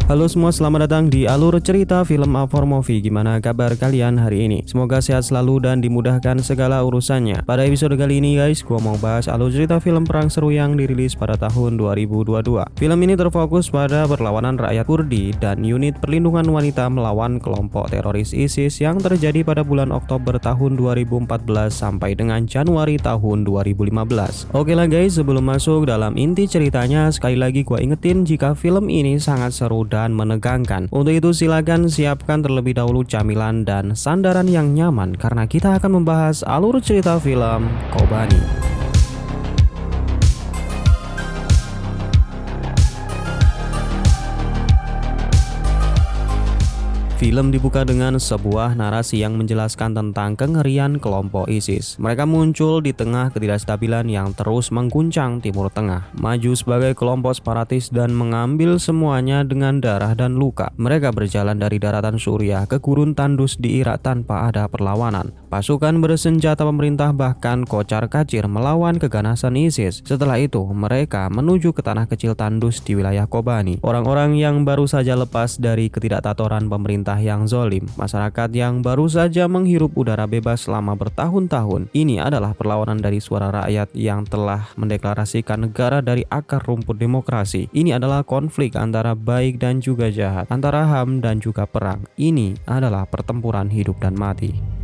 Halo semua, selamat datang di Alur Cerita Film A4 Movie. Gimana kabar kalian hari ini? Semoga sehat selalu dan dimudahkan segala urusannya. Pada episode kali ini guys, gua mau bahas alur cerita film perang seru yang dirilis pada tahun 2022. Film ini terfokus pada perlawanan rakyat Kurdi dan unit perlindungan wanita melawan kelompok teroris ISIS yang terjadi pada bulan Oktober tahun 2014 sampai dengan Januari tahun 2015. Oke lah guys, sebelum masuk dalam inti ceritanya, sekali lagi gua ingetin jika film ini sangat seru dan menegangkan. Untuk itu silakan siapkan terlebih dahulu camilan dan sandaran yang nyaman karena kita akan membahas alur cerita film Kobani. Film dibuka dengan sebuah narasi yang menjelaskan tentang kengerian kelompok ISIS. Mereka muncul di tengah ketidakstabilan yang terus mengguncang Timur Tengah, maju sebagai kelompok separatis dan mengambil semuanya dengan darah dan luka. Mereka berjalan dari daratan Suriah ke gurun tandus di Irak tanpa ada perlawanan. Pasukan bersenjata pemerintah bahkan kocar-kacir melawan keganasan ISIS. Setelah itu, mereka menuju ke tanah kecil tandus di wilayah Kobani. Orang-orang yang baru saja lepas dari ketidaktatoran pemerintah yang zolim, masyarakat yang baru saja menghirup udara bebas selama bertahun-tahun. Ini adalah perlawanan dari suara rakyat yang telah mendeklarasikan negara dari akar rumput demokrasi. Ini adalah konflik antara baik dan juga jahat, antara HAM dan juga perang. Ini adalah pertempuran hidup dan mati.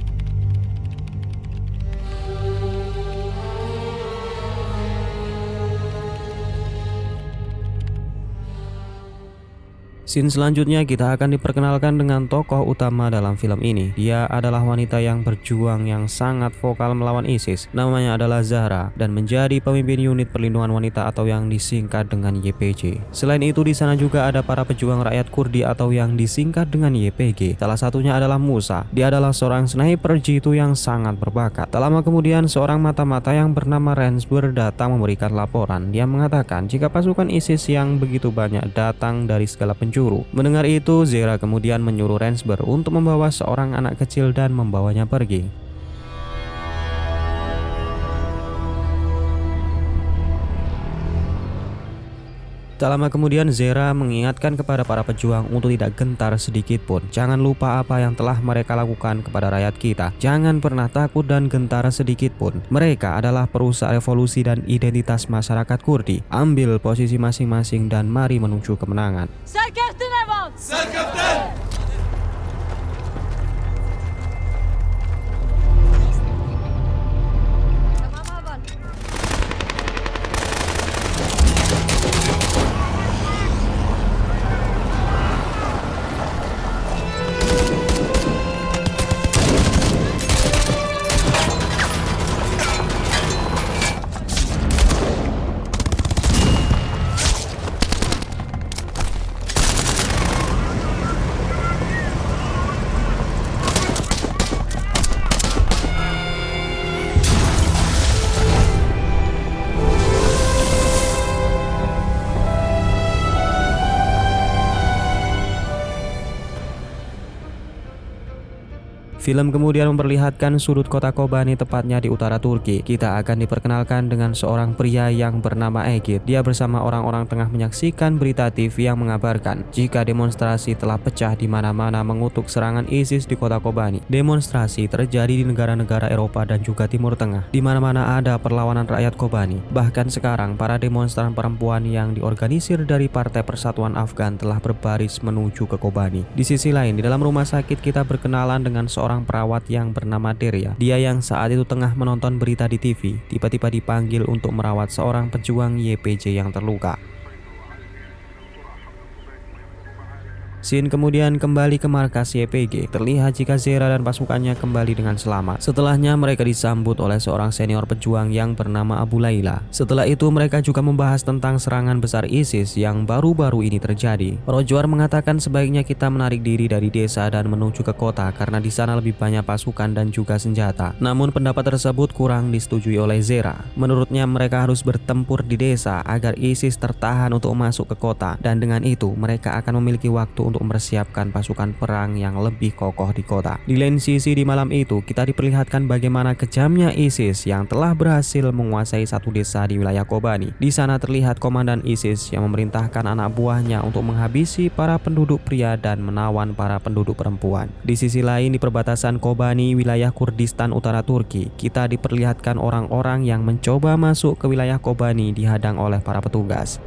Scene selanjutnya kita akan diperkenalkan dengan tokoh utama dalam film ini. Dia adalah wanita yang berjuang yang sangat vokal melawan ISIS. Namanya adalah Zahra dan menjadi pemimpin unit perlindungan wanita atau yang disingkat dengan YPG. Selain itu di sana juga ada para pejuang rakyat Kurdi atau yang disingkat dengan YPG. Salah satunya adalah Musa. Dia adalah seorang sniper jitu yang sangat berbakat. Tak lama kemudian seorang mata-mata yang bernama Rensburg datang memberikan laporan. Dia mengatakan jika pasukan ISIS yang begitu banyak datang dari segala penjuru. Mendengar itu, Zahra kemudian menyuruh Rensburg untuk membawa seorang anak kecil dan membawanya pergi. Tak lama kemudian Zahra mengingatkan kepada para pejuang untuk tidak gentar sedikit pun. Jangan lupa apa yang telah mereka lakukan kepada rakyat kita. Jangan pernah takut dan gentar sedikit pun. Mereka adalah perusak revolusi dan identitas masyarakat Kurdi. Ambil posisi masing-masing dan mari menuju kemenangan. Film kemudian memperlihatkan sudut kota Kobani tepatnya di utara Turki. Kita akan diperkenalkan dengan seorang pria yang bernama Egit. Dia bersama orang-orang tengah menyaksikan berita TV yang mengabarkan jika demonstrasi telah pecah di mana-mana mengutuk serangan ISIS di kota Kobani. Demonstrasi terjadi di negara-negara Eropa dan juga Timur Tengah. Di mana-mana ada perlawanan rakyat Kobani. Bahkan sekarang para demonstran perempuan yang diorganisir dari Partai Persatuan Afgan telah berbaris menuju ke Kobani. Di sisi lain, di dalam rumah sakit kita berkenalan dengan seorang perawat yang bernama Deria. Dia yang saat itu tengah menonton berita di TV, tiba-tiba dipanggil untuk merawat seorang pejuang YPG yang terluka. Scene kemudian kembali ke markas YPG. Terlihat jika Zahra dan pasukannya kembali dengan selamat. Setelahnya mereka disambut oleh seorang senior pejuang yang bernama Abu Laila. Setelah itu mereka juga membahas tentang serangan besar ISIS yang baru-baru ini terjadi. Rojwar mengatakan sebaiknya kita menarik diri dari desa dan menuju ke kota karena di sana lebih banyak pasukan dan juga senjata. Namun pendapat tersebut kurang disetujui oleh Zahra. Menurutnya mereka harus bertempur di desa agar ISIS tertahan untuk masuk ke kota dan dengan itu mereka akan memiliki waktu untuk mempersiapkan pasukan perang yang lebih kokoh di kota. Di lain sisi, di malam itu kita diperlihatkan bagaimana kejamnya ISIS yang telah berhasil menguasai satu desa di wilayah Kobani. Di sana terlihat komandan ISIS yang memerintahkan anak buahnya untuk menghabisi para penduduk pria dan menawan para penduduk perempuan. Di sisi lain, di perbatasan Kobani, wilayah Kurdistan Utara Turki, kita diperlihatkan orang-orang yang mencoba masuk ke wilayah Kobani dihadang oleh para petugas.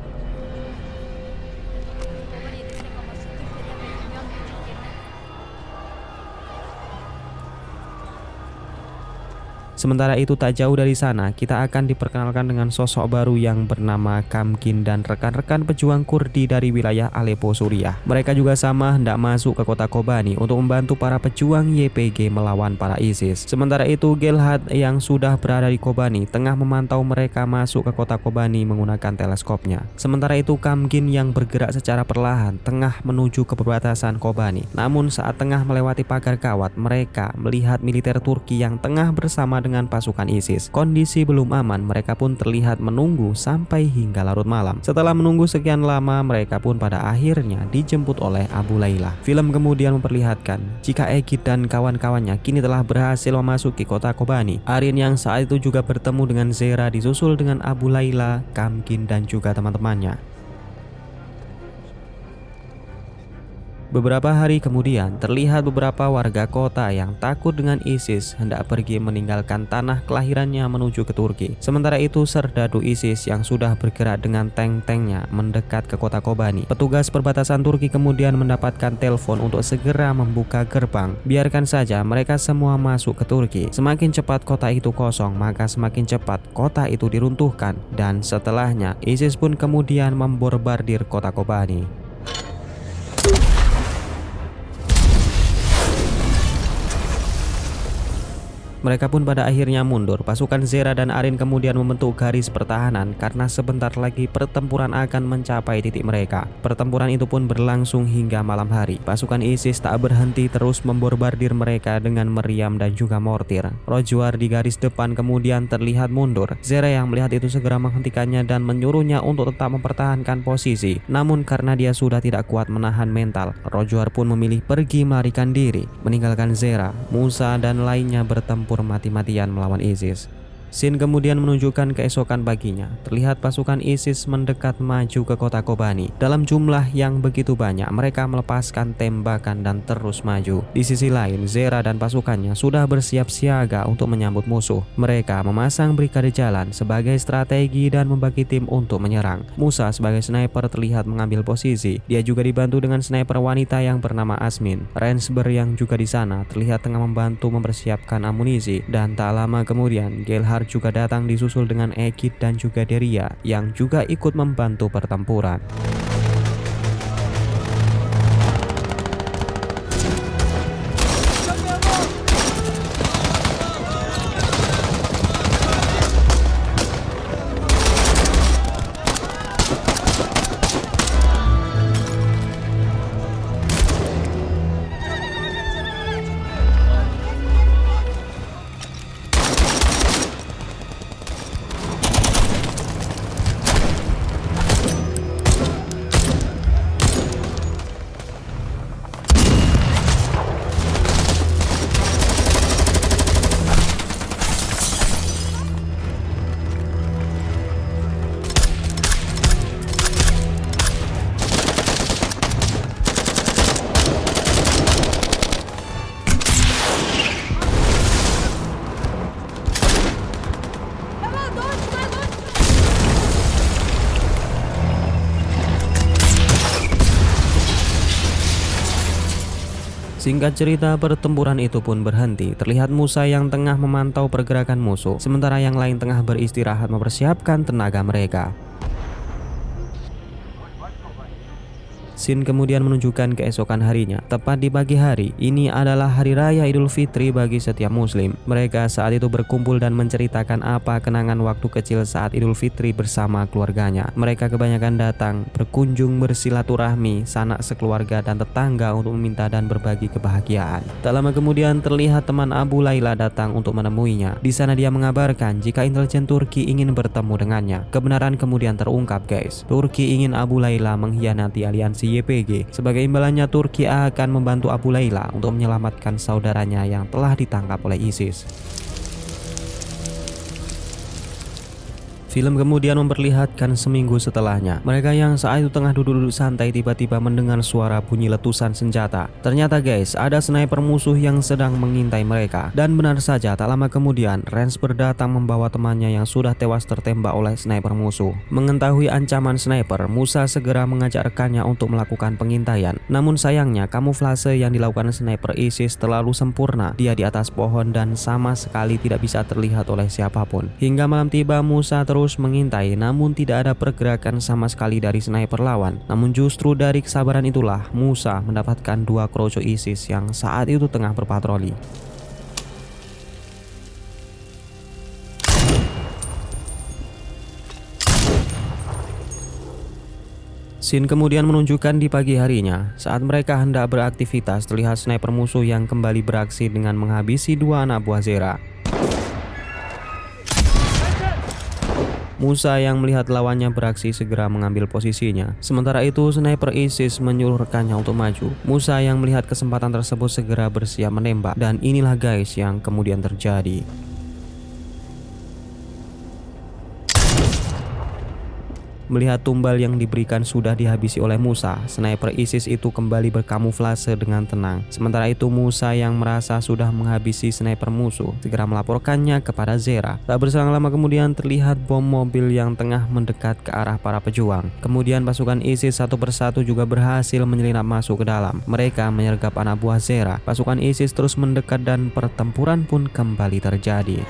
Sementara itu, tak jauh dari sana, kita akan diperkenalkan dengan sosok baru yang bernama Kamkin dan rekan-rekan pejuang Kurdi dari wilayah Aleppo, Suriah. Mereka juga sama hendak masuk ke kota Kobani untuk membantu para pejuang YPG melawan para ISIS. Sementara itu, Gelhad yang sudah berada di Kobani tengah memantau mereka masuk ke kota Kobani menggunakan teleskopnya. Sementara itu, Kamkin yang bergerak secara perlahan tengah menuju ke perbatasan Kobani. Namun saat tengah melewati pagar kawat, mereka melihat militer Turki yang tengah bersama dengan pasukan ISIS. Kondisi belum aman, mereka pun terlihat menunggu sampai hingga larut malam. Setelah menunggu sekian lama, mereka pun pada akhirnya dijemput oleh Abu Layla. Film kemudian memperlihatkan jika Egid dan kawan-kawannya kini telah berhasil memasuki kota Kobani. Arin yang saat itu juga bertemu dengan Zera disusul dengan Abu Layla, Kamkin dan juga teman-temannya. Beberapa hari kemudian, terlihat beberapa warga kota yang takut dengan ISIS hendak pergi meninggalkan tanah kelahirannya menuju ke Turki. Sementara itu, serdadu ISIS yang sudah bergerak dengan tank-tanknya mendekat ke kota Kobani. Petugas perbatasan Turki kemudian mendapatkan telepon untuk segera membuka gerbang. Biarkan saja mereka semua masuk ke Turki. Semakin cepat kota itu kosong, maka semakin cepat kota itu diruntuhkan. Dan setelahnya, ISIS pun kemudian membombardir kota Kobani. Mereka pun pada akhirnya mundur. Pasukan Zera dan Arin kemudian membentuk garis pertahanan karena sebentar lagi pertempuran akan mencapai titik mereka. Pertempuran itu pun berlangsung hingga malam hari. Pasukan ISIS tak berhenti terus membombardir mereka dengan meriam dan juga mortir. Rojwar di garis depan kemudian terlihat mundur. Zera yang melihat itu segera menghentikannya dan menyuruhnya untuk tetap mempertahankan posisi. Namun karena dia sudah tidak kuat menahan mental, Rojwar pun memilih pergi melarikan diri, meninggalkan Zera, Musa dan lainnya bertempur mati-matian melawan ISIS. Scene kemudian menunjukkan keesokan paginya. Terlihat pasukan ISIS mendekat maju ke kota Kobani. Dalam jumlah yang begitu banyak, mereka melepaskan tembakan dan terus maju. Di sisi lain, Zera dan pasukannya sudah bersiap siaga untuk menyambut musuh. Mereka memasang brigade jalan sebagai strategi dan membagi tim untuk menyerang. Musa sebagai sniper terlihat mengambil posisi. Dia juga dibantu dengan sniper wanita yang bernama Asmin. Rensberg yang juga di sana terlihat tengah membantu mempersiapkan amunisi. Dan tak lama kemudian, Gelhard juga datang disusul dengan Egid dan juga Deria yang juga ikut membantu pertempuran. Singkat cerita, pertempuran itu pun berhenti. Terlihat Musa yang tengah memantau pergerakan musuh, sementara yang lain tengah beristirahat mempersiapkan tenaga mereka. Scene kemudian menunjukkan keesokan harinya. Tepat di pagi hari, ini adalah hari raya Idul Fitri bagi setiap muslim. Mereka saat itu berkumpul dan menceritakan apa kenangan waktu kecil saat Idul Fitri bersama keluarganya. Mereka kebanyakan datang, berkunjung, bersilaturahmi, sanak sekeluarga dan tetangga untuk meminta dan berbagi kebahagiaan. Tak lama kemudian terlihat teman Abu Layla datang untuk menemuinya. Di sana dia mengabarkan jika intelijen Turki ingin bertemu dengannya. Kebenaran kemudian terungkap, guys. Turki ingin Abu Layla mengkhianati aliansi operasi YPG. Sebagai imbalannya, Turki akan membantu Abu Layla untuk menyelamatkan saudaranya yang telah ditangkap oleh ISIS. Film kemudian memperlihatkan seminggu setelahnya. Mereka yang saat itu tengah duduk-duduk santai tiba-tiba mendengar suara bunyi letusan senjata. Ternyata guys, ada sniper musuh yang sedang mengintai mereka. Dan benar saja, tak lama kemudian Ransberg datang membawa temannya yang sudah tewas tertembak oleh sniper musuh. Mengetahui ancaman sniper, Musa segera mengajak rekannya untuk melakukan pengintaian. Namun sayangnya, kamuflase yang dilakukan sniper ISIS terlalu sempurna. Dia di atas pohon dan sama sekali tidak bisa terlihat oleh siapapun. Hingga malam tiba, Musa terus mengintai, namun tidak ada pergerakan sama sekali dari sniper lawan. Namun justru dari kesabaran itulah Musa mendapatkan 2 kroco ISIS yang saat itu tengah berpatroli. Scene kemudian menunjukkan di pagi harinya, saat mereka hendak beraktivitas, terlihat sniper musuh yang kembali beraksi dengan menghabisi 2 anak buah Zera. Musa yang melihat lawannya beraksi segera mengambil posisinya. Sementara itu, sniper ISIS menyuruh rekannya untuk maju. Musa yang melihat kesempatan tersebut segera bersiap menembak. Dan inilah guys yang kemudian terjadi. Melihat tumbal yang diberikan sudah dihabisi oleh Musa, sniper ISIS itu kembali berkamuflase dengan tenang. Sementara itu, Musa yang merasa sudah menghabisi sniper musuh segera melaporkannya kepada Zera. Tak berselang lama kemudian terlihat bom mobil yang tengah mendekat ke arah para pejuang. Kemudian pasukan ISIS satu persatu juga berhasil menyelinap masuk ke dalam. Mereka menyergap anak buah Zera. Pasukan ISIS terus mendekat dan pertempuran pun kembali terjadi.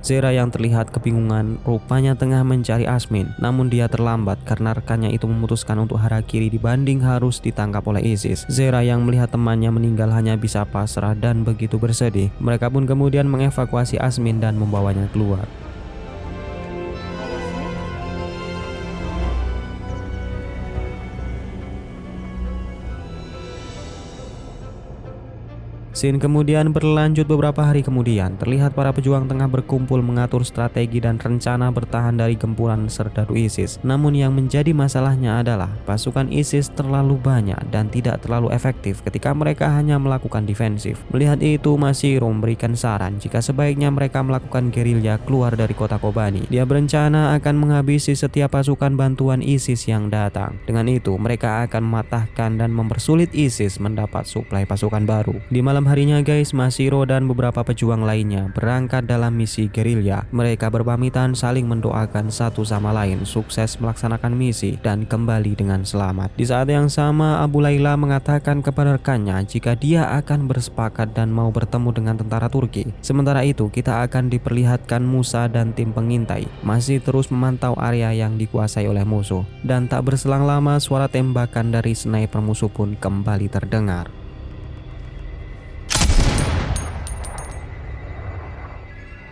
Zera yang terlihat kebingungan rupanya tengah mencari Asmin, namun dia terlambat karena rekannya itu memutuskan untuk harakiri dibanding harus ditangkap oleh ISIS. Zera yang melihat temannya meninggal hanya bisa pasrah dan begitu bersedih. Mereka pun kemudian mengevakuasi Asmin dan membawanya keluar. Scene kemudian berlanjut beberapa hari kemudian. Terlihat para pejuang tengah berkumpul mengatur strategi dan rencana bertahan dari gempuran serdadu ISIS. Namun yang menjadi masalahnya adalah pasukan ISIS terlalu banyak dan tidak terlalu efektif ketika mereka hanya melakukan defensif. Melihat itu, Masiro memberikan saran jika sebaiknya mereka melakukan gerilya keluar dari kota Kobani. Dia berencana akan menghabisi setiap pasukan bantuan ISIS yang datang. Dengan itu, mereka akan mematahkan dan mempersulit ISIS mendapat suplai pasukan baru. Di malam harinya guys, Masiro dan beberapa pejuang lainnya berangkat dalam misi gerilya. Mereka berpamitan saling mendoakan satu sama lain sukses melaksanakan misi dan kembali dengan selamat. Di saat yang sama, Abu Layla mengatakan kepada rekannya jika dia akan bersepakat dan mau bertemu dengan tentara Turki. Sementara itu, kita akan diperlihatkan Musa dan tim pengintai masih terus memantau area yang dikuasai oleh musuh. Dan tak berselang lama, suara tembakan dari sniper musuh pun kembali terdengar.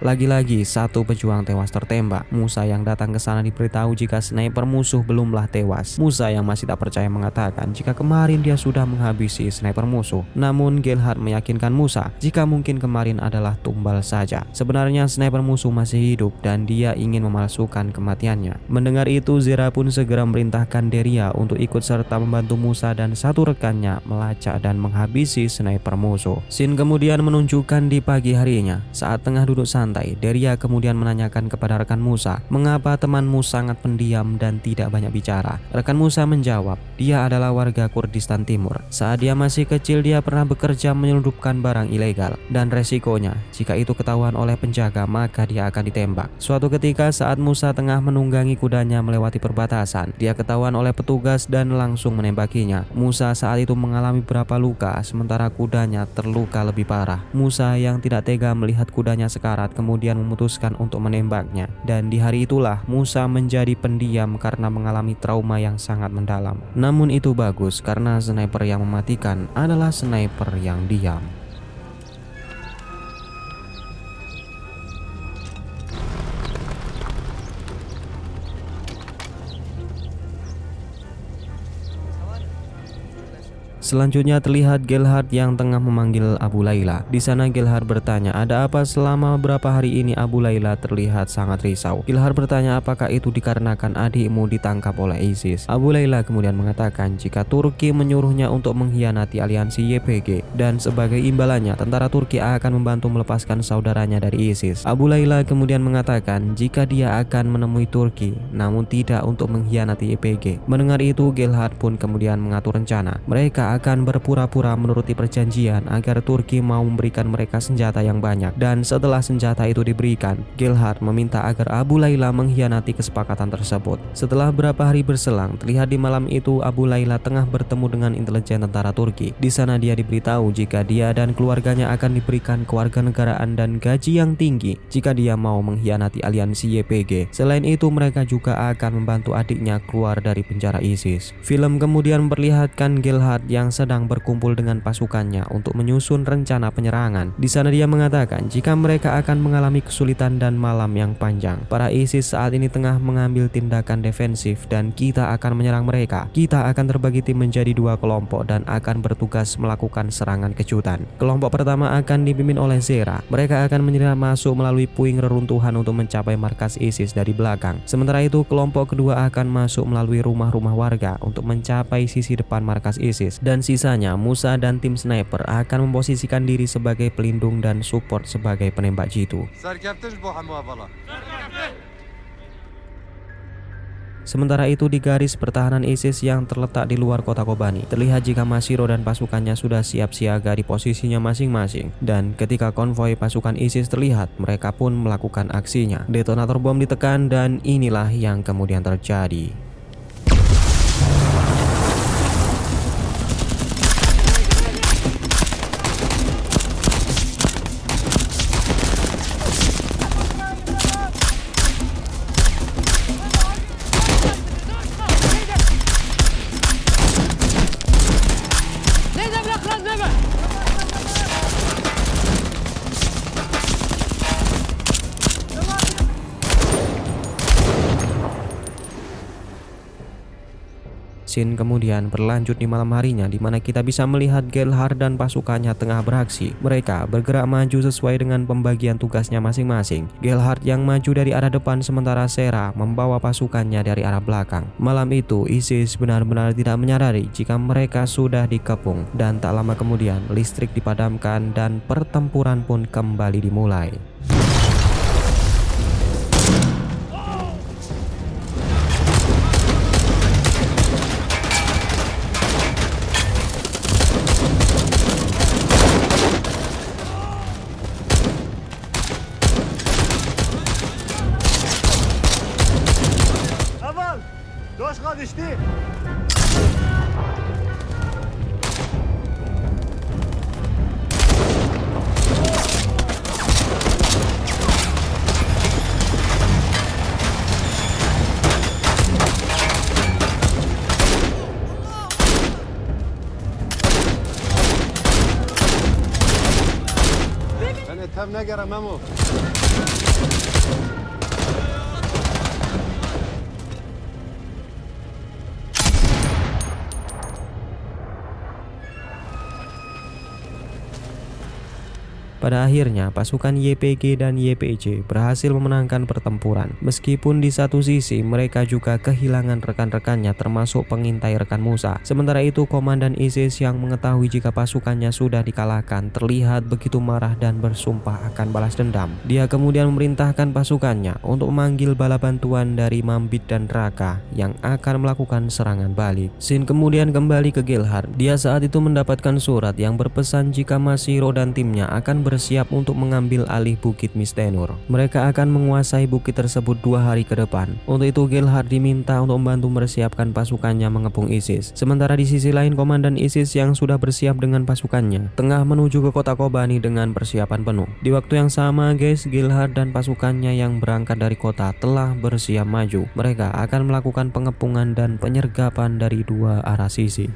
Lagi-lagi satu pejuang tewas tertembak. Musa yang datang ke sana diberitahu jika sniper musuh belumlah tewas. Musa yang masih tak percaya mengatakan jika kemarin dia sudah menghabisi sniper musuh. Namun Gelhard meyakinkan Musa jika mungkin kemarin adalah tumbal saja. Sebenarnya sniper musuh masih hidup dan dia ingin memalsukan kematiannya. Mendengar itu, Zera pun segera merintahkan Deria untuk ikut serta membantu Musa dan satu rekannya melacak dan menghabisi sniper musuh. Scene kemudian menunjukkan di pagi harinya saat tengah duduk santai santai, Deria kemudian menanyakan kepada rekan Musa, mengapa temanmu sangat pendiam dan tidak banyak bicara. Rekan Musa menjawab, dia adalah warga Kurdistan Timur. Saat dia masih kecil, dia pernah bekerja menyelundupkan barang ilegal, dan resikonya jika itu ketahuan oleh penjaga maka dia akan ditembak. Suatu ketika saat Musa tengah menunggangi kudanya melewati perbatasan, dia ketahuan oleh petugas dan langsung menembakinya. Musa saat itu mengalami beberapa luka, sementara kudanya terluka lebih parah. Musa yang tidak tega melihat kudanya sekarat kemudian memutuskan untuk menembaknya, dan di hari itulah Musa menjadi pendiam karena mengalami trauma yang sangat mendalam. Namun itu bagus karena sniper yang mematikan adalah sniper yang diam. Selanjutnya terlihat Gelhard yang tengah memanggil Abu Layla. Di sana Gelhard bertanya, ada apa selama beberapa hari ini? Abu Layla terlihat sangat risau. Gelhard bertanya, apakah itu dikarenakan adikmu ditangkap oleh ISIS? Abu Layla kemudian mengatakan jika Turki menyuruhnya untuk mengkhianati aliansi YPG, dan sebagai imbalannya tentara Turki akan membantu melepaskan saudaranya dari ISIS. Abu Layla kemudian mengatakan jika dia akan menemui Turki, namun tidak untuk mengkhianati YPG. Mendengar itu Gelhard pun kemudian mengatur rencana. Mereka akan berpura-pura menuruti perjanjian agar Turki mau memberikan mereka senjata yang banyak, dan setelah senjata itu diberikan, Gelhard meminta agar Abu Layla mengkhianati kesepakatan tersebut. Setelah beberapa hari berselang, terlihat di malam itu Abu Layla tengah bertemu dengan intelijen tentara Turki. Di sana dia diberitahu jika dia dan keluarganya akan diberikan kewarganegaraan dan gaji yang tinggi jika dia mau mengkhianati aliansi YPG. Selain itu mereka juga akan membantu adiknya keluar dari penjara ISIS. Film kemudian memperlihatkan Gelhard yang sedang berkumpul dengan pasukannya untuk menyusun rencana penyerangan. Di sana dia mengatakan jika mereka akan mengalami kesulitan dan malam yang panjang. Para ISIS saat ini tengah mengambil tindakan defensif dan kita akan menyerang mereka. Kita akan terbagi tim menjadi dua kelompok dan akan bertugas melakukan serangan kejutan. Kelompok pertama akan dipimpin oleh Zera. Mereka akan menyerang masuk melalui puing reruntuhan untuk mencapai markas ISIS dari belakang. Sementara itu kelompok kedua akan masuk melalui rumah-rumah warga untuk mencapai sisi depan markas ISIS, dan sisanya Musa dan tim sniper akan memposisikan diri sebagai pelindung dan support sebagai penembak jitu. Sementara itu di garis pertahanan ISIS yang terletak di luar kota Kobani, terlihat jika Masiro dan pasukannya sudah siap siaga di posisinya masing-masing, dan ketika konvoi pasukan ISIS terlihat, mereka pun melakukan aksinya. Detonator bom ditekan dan inilah yang kemudian terjadi. Scene kemudian berlanjut di malam harinya, di mana kita bisa melihat Gelhard dan pasukannya tengah beraksi. Mereka bergerak maju sesuai dengan pembagian tugasnya masing-masing. Gelhard yang maju dari arah depan sementara Zera membawa pasukannya dari arah belakang. Malam itu ISIS benar-benar tidak menyadari jika mereka sudah dikepung, dan tak lama kemudian listrik dipadamkan dan pertempuran pun kembali dimulai. Pada akhirnya, pasukan YPG dan YPJ berhasil memenangkan pertempuran. Meskipun di satu sisi mereka juga kehilangan rekan-rekannya termasuk pengintai rekan Musa. Sementara itu, komandan ISIS yang mengetahui jika pasukannya sudah dikalahkan terlihat begitu marah dan bersumpah akan balas dendam. Dia kemudian memerintahkan pasukannya untuk memanggil bala bantuan dari Mambit dan Raka yang akan melakukan serangan balik. Sin kemudian kembali ke Gilhard. Dia saat itu mendapatkan surat yang berpesan jika Masiro dan timnya akan bersiap untuk mengambil alih Bukit Mistenur. Mereka akan menguasai bukit tersebut 2 hari ke depan. Untuk itu Gilhard diminta untuk membantu mempersiapkan pasukannya mengepung ISIS. Sementara di sisi lain, komandan ISIS yang sudah bersiap dengan pasukannya tengah menuju ke kota Kobani dengan persiapan penuh. Di waktu yang sama, guys, Gilhard dan pasukannya yang berangkat dari kota telah bersiap maju. Mereka akan melakukan pengepungan dan penyergapan dari 2 arah sisi.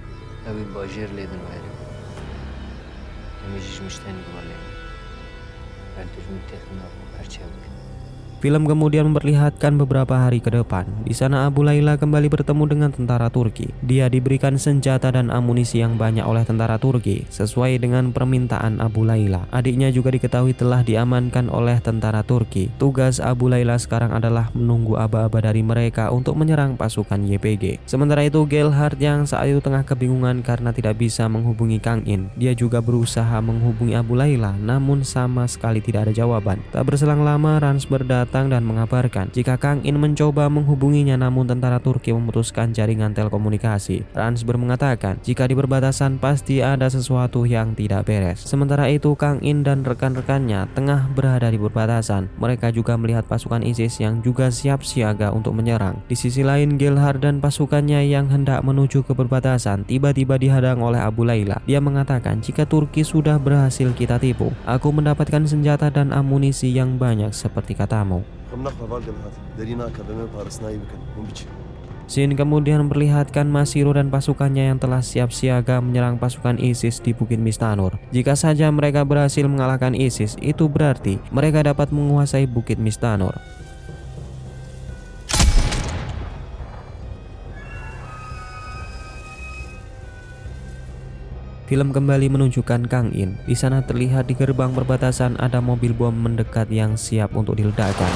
Film kemudian memperlihatkan beberapa hari ke depan. Di sana Abu Layla kembali bertemu dengan tentara Turki. Dia diberikan senjata dan amunisi yang banyak oleh tentara Turki sesuai dengan permintaan Abu Layla. Adiknya juga diketahui telah diamankan oleh tentara Turki. Tugas Abu Layla sekarang adalah menunggu aba-aba dari mereka untuk menyerang pasukan YPG. Sementara itu Gilhard yang saat itu tengah kebingungan karena tidak bisa menghubungi Kang In. Dia juga berusaha menghubungi Abu Layla, namun sama sekali tidak ada jawaban. Tak berselang lama Ransberg datang dan mengabarkan jika Kang In mencoba menghubunginya, namun tentara Turki memutuskan jaringan telekomunikasi. Ransberg mengatakan jika di perbatasan pasti ada sesuatu yang tidak beres. Sementara itu Kang In dan rekan-rekannya tengah berada di perbatasan. Mereka juga melihat pasukan ISIS yang juga siap siaga untuk menyerang. Di sisi lain, Gilhard dan pasukannya yang hendak menuju ke perbatasan tiba-tiba dihadang oleh Abu Layla. Dia mengatakan jika Turki sudah berhasil kita tipu, aku mendapatkan senjata dan amunisi yang banyak seperti katamu. Sin kemudian memperlihatkan Masiro dan pasukannya yang telah siap siaga menyerang pasukan ISIS di Bukit Mistanur. Jika saja mereka berhasil mengalahkan ISIS, itu berarti mereka dapat menguasai Bukit Mistanur. Film kembali menunjukkan Kang In. Di sana terlihat di gerbang perbatasan ada mobil bom mendekat yang siap untuk diledakkan.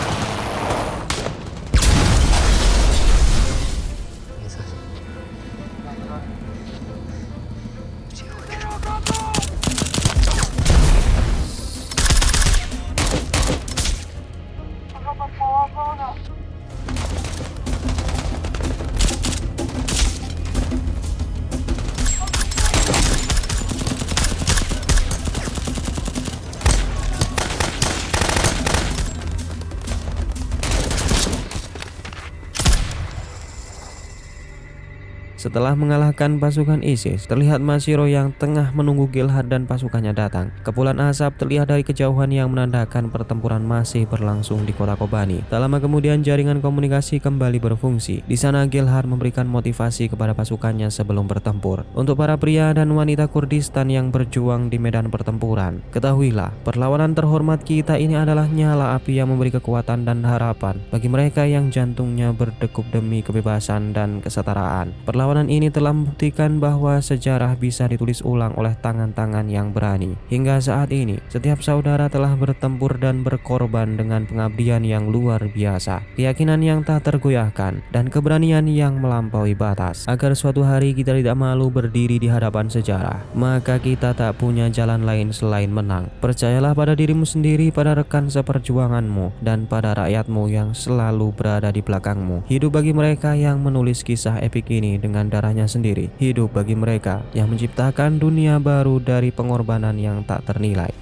Setelah mengalahkan pasukan ISIS, terlihat Masiro yang tengah menunggu Gilhard dan pasukannya datang. Kepulan asap terlihat dari kejauhan yang menandakan pertempuran masih berlangsung di kota Kobani. Tak lama kemudian jaringan komunikasi kembali berfungsi. Di sana Gilhard memberikan motivasi kepada pasukannya sebelum bertempur. Untuk para pria dan wanita Kurdistan yang berjuang di medan pertempuran, ketahuilah, perlawanan terhormat kita ini adalah nyala api yang memberi kekuatan dan harapan bagi mereka yang jantungnya berdegup demi kebebasan dan kesetaraan. Perlawanan ini telah membuktikan bahwa sejarah bisa ditulis ulang oleh tangan-tangan yang berani. Hingga saat ini, setiap saudara telah bertempur dan berkorban dengan pengabdian yang luar biasa, keyakinan yang tak tergoyahkan, dan keberanian yang melampaui batas. Agar suatu hari kita tidak malu berdiri di hadapan sejarah, maka kita tak punya jalan lain selain menang. Percayalah pada dirimu sendiri, pada rekan seperjuanganmu, dan pada rakyatmu yang selalu berada di belakangmu. Hidup bagi mereka yang menulis kisah epik ini dengan darahnya sendiri. Hidup bagi mereka yang menciptakan dunia baru dari pengorbanan yang tak ternilai.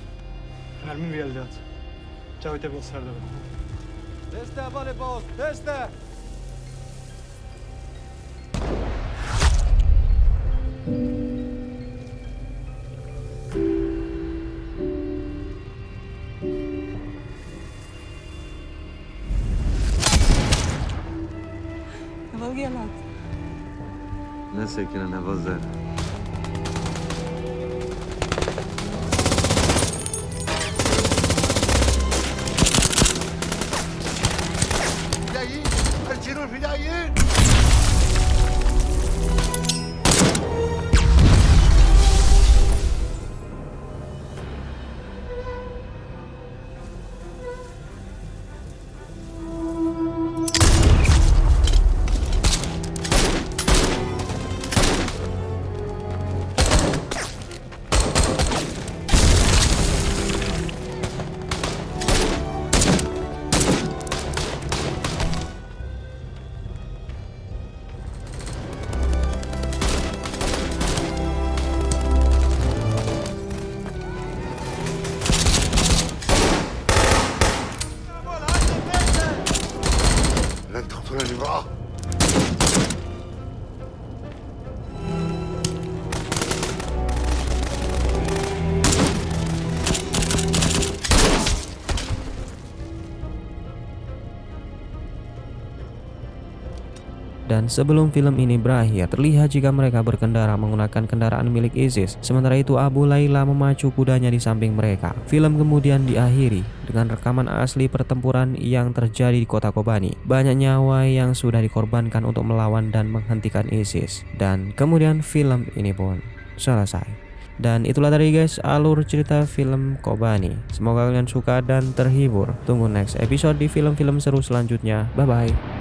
Nasıl ne vazir? فدائيين ارسلوا الفدائيين On y va. Dan sebelum film ini berakhir, terlihat jika mereka berkendara menggunakan kendaraan milik ISIS. Sementara itu Abu Layla memacu kudanya di samping mereka. Film kemudian diakhiri dengan rekaman asli pertempuran yang terjadi di kota Kobani. Banyak nyawa yang sudah dikorbankan untuk melawan dan menghentikan ISIS. Dan kemudian film ini pun selesai. Dan itulah tadi guys alur cerita film Kobani. Semoga kalian suka dan terhibur. Tunggu next episode di film-film seru selanjutnya. Bye bye.